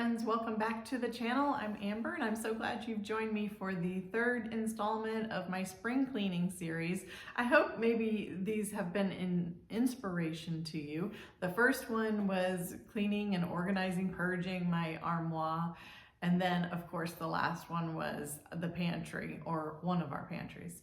Friends, welcome back to the channel. I'm Amber and I'm so glad you've joined me for the third installment of my spring cleaning series. I hope maybe these have been an inspiration to you. The first one was cleaning and organizing, purging my armoire. And then of course the last one was the pantry, or one of our pantries.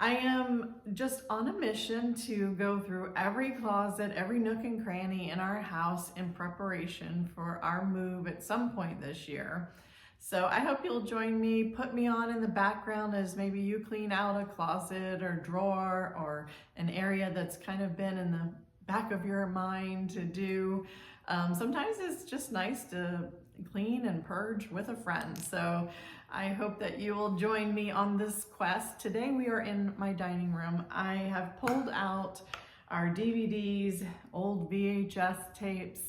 I am just on a mission to go through every closet, every nook and cranny in our house in preparation for our move at some point this year. So I hope you'll join me, put me on in the background as maybe you clean out a closet or drawer or an area that's kind of been in the back of your mind to do. Sometimes it's just nice to clean and purge with a friend. So I hope that you will join me on this quest. Today we are in my dining room. I have pulled out our DVDs, old VHS tapes.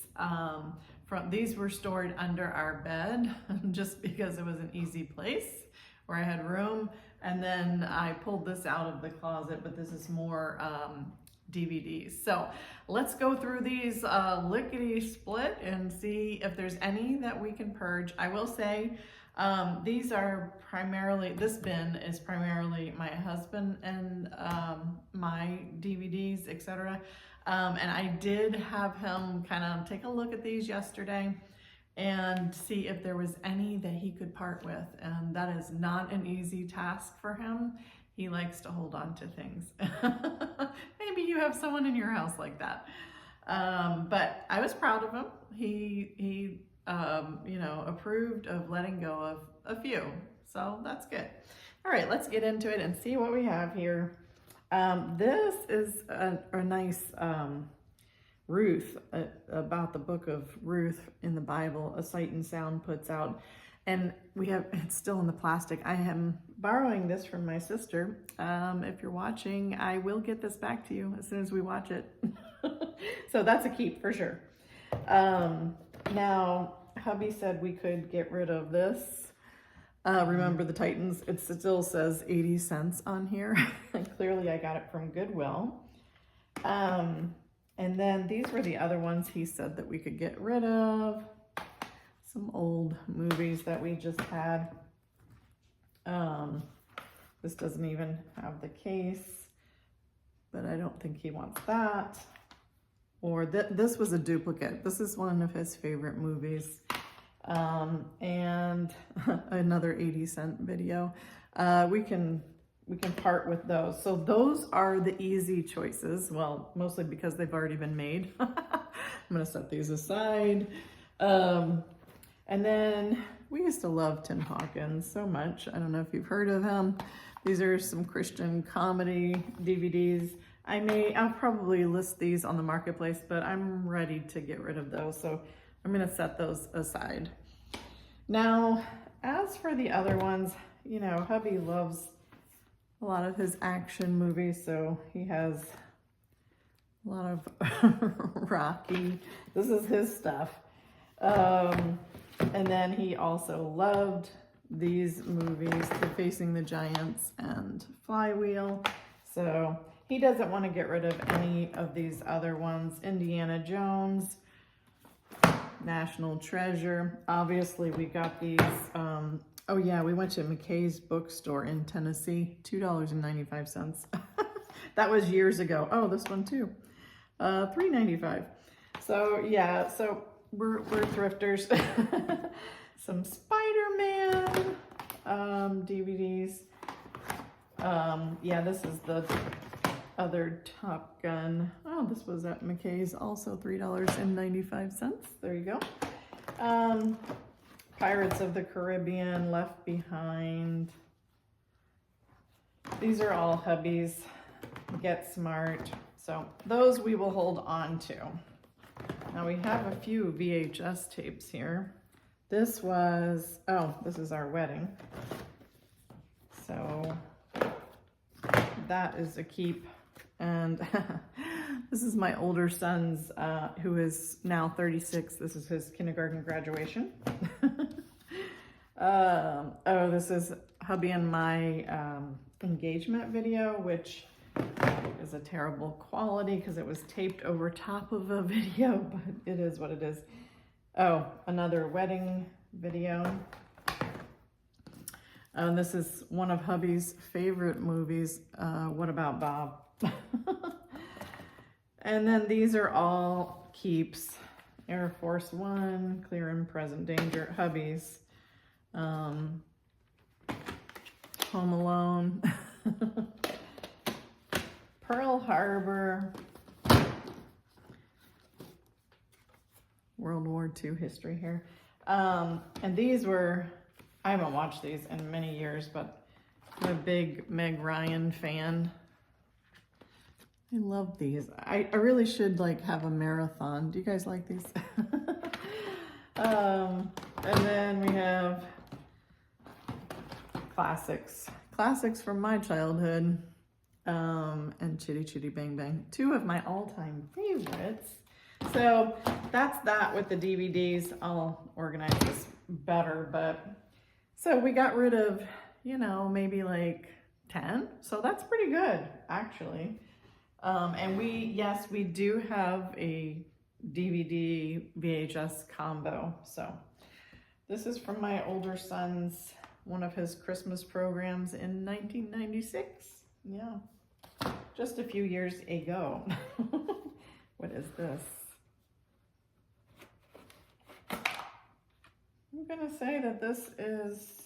These were stored under our bed just because it was an easy place where I had room. And then I pulled this out of the closet, but this is more DVDs. So let's go through these lickety split and see if there's any that we can purge. I will say these are primarily, this bin is primarily my husband and my DVDs, etc. And I did have him kind of take a look at these yesterday and see if there was any that he could part with. And that is not an easy task for him. He likes to hold on to things. Maybe you have someone in your house like that. But I was proud of him. He approved of letting go of a few. So that's good. All right, let's get into it and see what we have here. This is a nice Ruth, about the book of Ruth in the Bible, A Sight and Sound puts out. And it's still in the plastic. I am borrowing this from my sister. If you're watching, I will get this back to you as soon as we watch it. So that's a keep for sure. Now, hubby said we could get rid of this. Remember the Titans? It still says 80 cents on here. Clearly I got it from Goodwill. And then these were the other ones he said that we could get rid of. Some old movies that we just had. This doesn't even have the case, but I don't think he wants that. Or this was a duplicate. This is one of his favorite movies. And another 80-cent video. We can part with those. So those are the easy choices. Well, mostly because they've already been made. I'm gonna set these aside. And then we used to love Tim Hawkins so much. I don't know if you've heard of him. These are some Christian comedy DVDs. I'll probably list these on the marketplace, but I'm ready to get rid of those. So I'm gonna set those aside. Now, as for the other ones, hubby loves a lot of his action movies. So he has a lot of Rocky. This is his stuff. And then he also loved these movies, The Facing the Giants and Flywheel. So he doesn't want to get rid of any of these other ones. Indiana Jones, National Treasure. Obviously we got these, oh yeah, we went to McKay's bookstore in Tennessee, $2.95. That was years ago. Oh, this one too, $3.95. So yeah, so we're thrifters. Some Spider-Man DVDs. Yeah, this is the other Top Gun. Oh, this was at McKay's, also $3.95. There you go. Pirates of the Caribbean, Left Behind. These are all hubbies. Get Smart. So those we will hold on to. Now we have a few VHS tapes here. This is our wedding. So that is a keep. And this is my older son's, who is now 36. This is his kindergarten graduation. This is hubby and my engagement video, which is a terrible quality because it was taped over top of a video, but it is what it is. Oh, another wedding video. This is one of hubby's favorite movies, What About Bob? And then these are all keeps. Air Force One, Clear and Present Danger, hubby's. Home Alone. Pearl Harbor. World War II history here. And these were, I haven't watched these in many years, but I'm a big Meg Ryan fan. I love these. I really should like have a marathon. Do you guys like these? And then we have classics. Classics from my childhood. And Chitty Chitty Bang Bang. Two of my all-time favorites. So that's that with the DVDs. I'll organize this better, but so we got rid of, you know, maybe like 10. So that's pretty good, actually. And yes, we do have a DVD VHS combo. So this is from my older son's, one of his Christmas programs in 1996. Yeah, just a few years ago. What is this? I'm gonna say that this is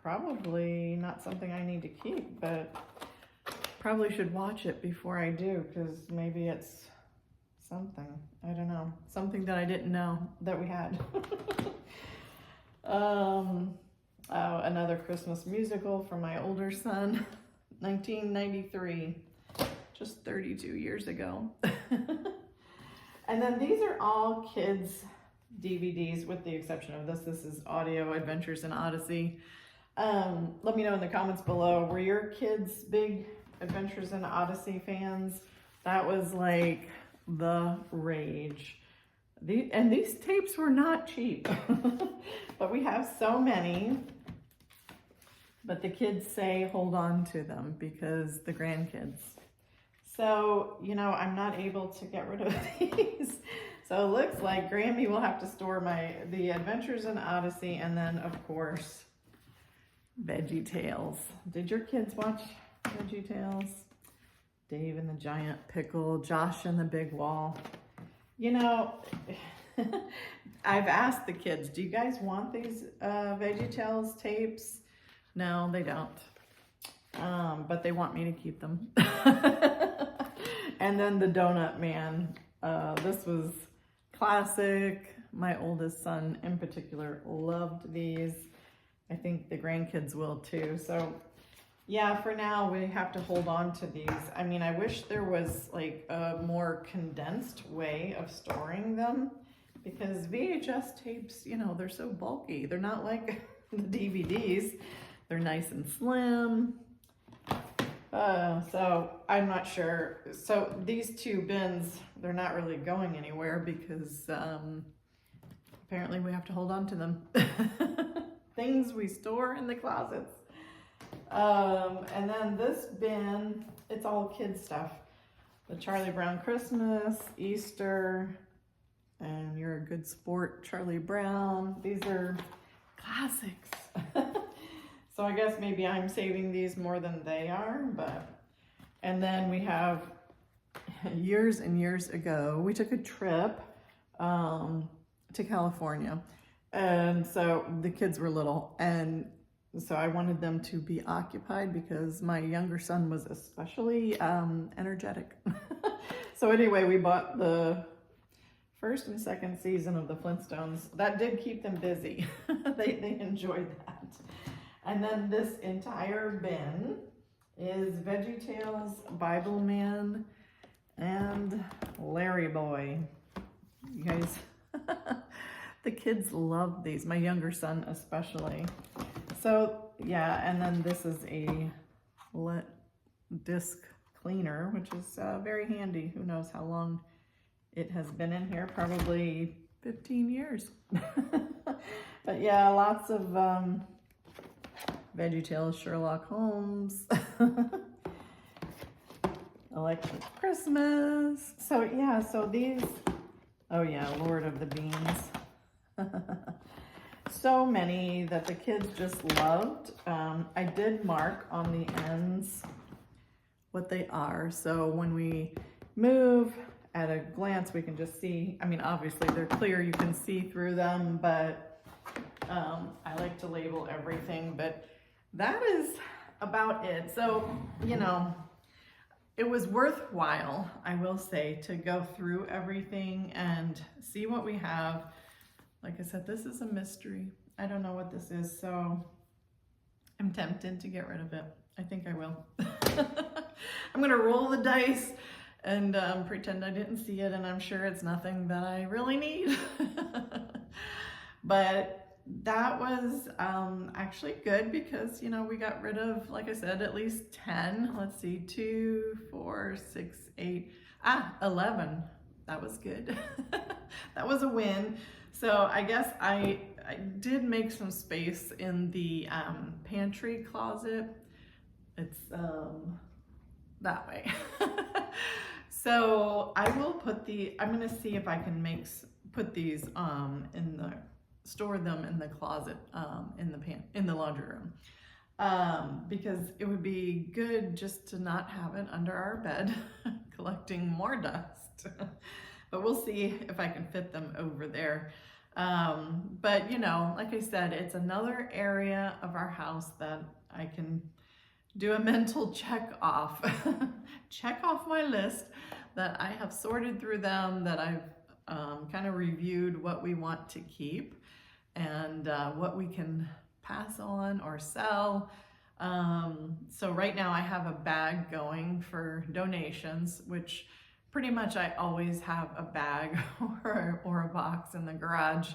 probably not something I need to keep, but probably should watch it before I do, because maybe it's something, I don't know, something that I didn't know that we had. Oh, another Christmas musical from my older son, 1993, just 32 years ago. And then these are all kids' DVDs with the exception of this. This is Audio Adventures in Odyssey. Let me know in the comments below, were your kids big Adventures in Odyssey fans? That was like the rage. These tapes were not cheap, but we have so many. But the kids say hold on to them because the grandkids. So, you know, I'm not able to get rid of these. So it looks like Grammy will have to store the Adventures in Odyssey, and then of course, Veggie Tales. Did your kids watch Veggie Tales? Dave and the Giant Pickle, Josh and the Big Wall. You know, I've asked the kids, do you guys want these Veggie Tales tapes? No, they don't. But they want me to keep them. And then the Donut Man. This was classic. My oldest son in particular loved these. I think the grandkids will too. So yeah, for now we have to hold on to these. I mean, I wish there was like a more condensed way of storing them, because VHS tapes, you know, they're so bulky. They're not like the DVDs. They're nice and slim. So I'm not sure. So these two bins, they're not really going anywhere because apparently we have to hold on to them. Things we store in the closets. And then this bin, it's all kids stuff. The Charlie Brown Christmas, Easter, and You're a Good Sport, Charlie Brown. These are classics. So I guess maybe I'm saving these more than they are, but, and then we have years and years ago, we took a trip to California. And so the kids were little, and so I wanted them to be occupied because my younger son was especially energetic. So anyway, we bought the first and second season of the Flintstones. That did keep them busy. They enjoyed that. And then this entire bin is Veggie Tales, Bible Man, and Larry Boy. You guys, the kids love these, my younger son especially. So yeah, and then this is a disc cleaner, which is very handy. Who knows how long it has been in here, probably 15 years. But yeah, lots of Veggie Tales, Sherlock Holmes, Electric Christmas. So yeah, so these, oh yeah, Lord of the Beans. So many that the kids just loved. I did mark on the ends what they are. So when we move, at a glance, we can just see, I mean, obviously they're clear, you can see through them, but I like to label everything, but that is about it. So, you know, it was worthwhile, I will say, to go through everything and see what we have. Like I said, this is a mystery. I don't know what this is, so I'm tempted to get rid of it. I think I will. I'm gonna roll the dice and pretend I didn't see it, and I'm sure it's nothing that I really need. But that was actually good because, you know, we got rid of, like I said, at least 10. Let's see, 2, 4, 6, 8, 11. That was good. That was a win. So I guess I did make some space in the pantry closet. It's that way. So I will put I'm gonna see if I can put these store them in the closet in the laundry room, because it would be good just to not have it under our bed collecting more dust. But we'll see if I can fit them over there. But you know, like I said, it's another area of our house that I can do a mental check off my list, that I have sorted through them, that I've kind of reviewed what we want to keep and what we can pass on or sell. So right now I have a bag going for donations, which pretty much I always have a bag or a box in the garage.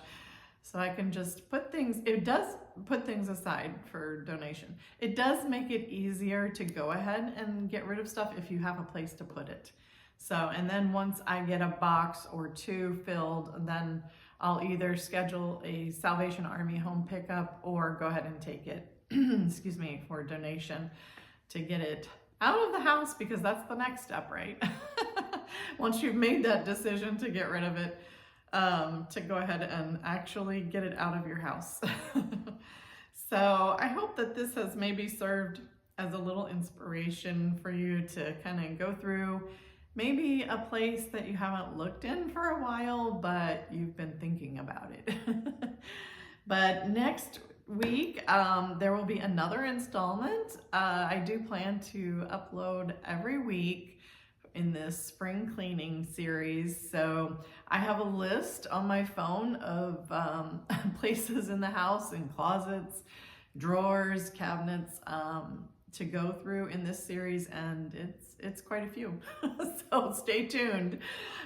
So I can just put things, it does put things aside for donation. It does make it easier to go ahead and get rid of stuff if you have a place to put it. So, and then once I get a box or 2 filled, then I'll either schedule a Salvation Army home pickup or go ahead and take it, excuse me, for donation to get it out of the house, because that's the next step, right? Once you've made that decision to get rid of it, to go ahead and actually get it out of your house. So I hope that this has maybe served as a little inspiration for you to kind of go through maybe a place that you haven't looked in for a while, but you've been thinking about it. But next week, there will be another installment. I do plan to upload every week in this spring cleaning series. So I have a list on my phone of places in the house, and closets, drawers, cabinets, to go through in this series, and it's quite a few. So stay tuned.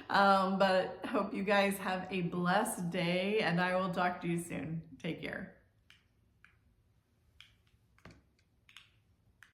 But hope you guys have a blessed day, and I will talk to you soon. Take care.